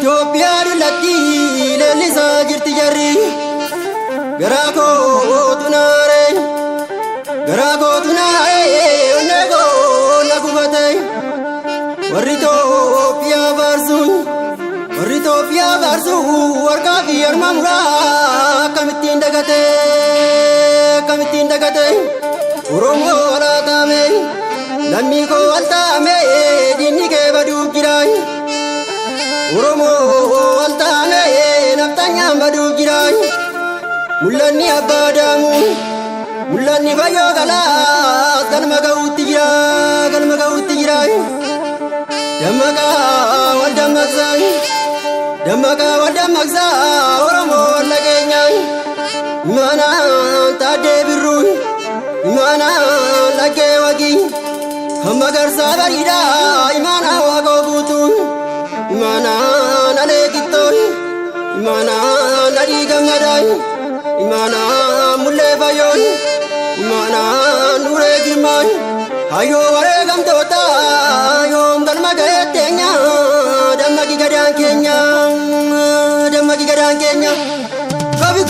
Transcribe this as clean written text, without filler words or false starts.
Itoophiyaa dullatti leellisaa jirti jarri garaa kootu naaree onnee koo na gubate warri Itoophiyaa faarsu warqaa fi harma muraa akkamittiin dagate Oromoo laataame lammii koo altaame diinni kee baduu jiraay Oromoo altaame naftanyaan baduu jiraay mul'anni abbaa daamu mul'anni fayyoo galaas galma ga'uutti jiraay dammaqaa wal dammaqsaa Oromoo walla keenyaa imaanaan taaddee birruun imaanaan laggee wagii hamma garsaa bariidhaa imaanaan waaqoo guutuun imaanaan alee qixxoon imaanaan adii gammadaan imaanaan mullee fayyoon imaanaan uree girmaan hayyoo wareegamtoota yoom galma ga'eetteenya dammaqi gadaan keenya kabi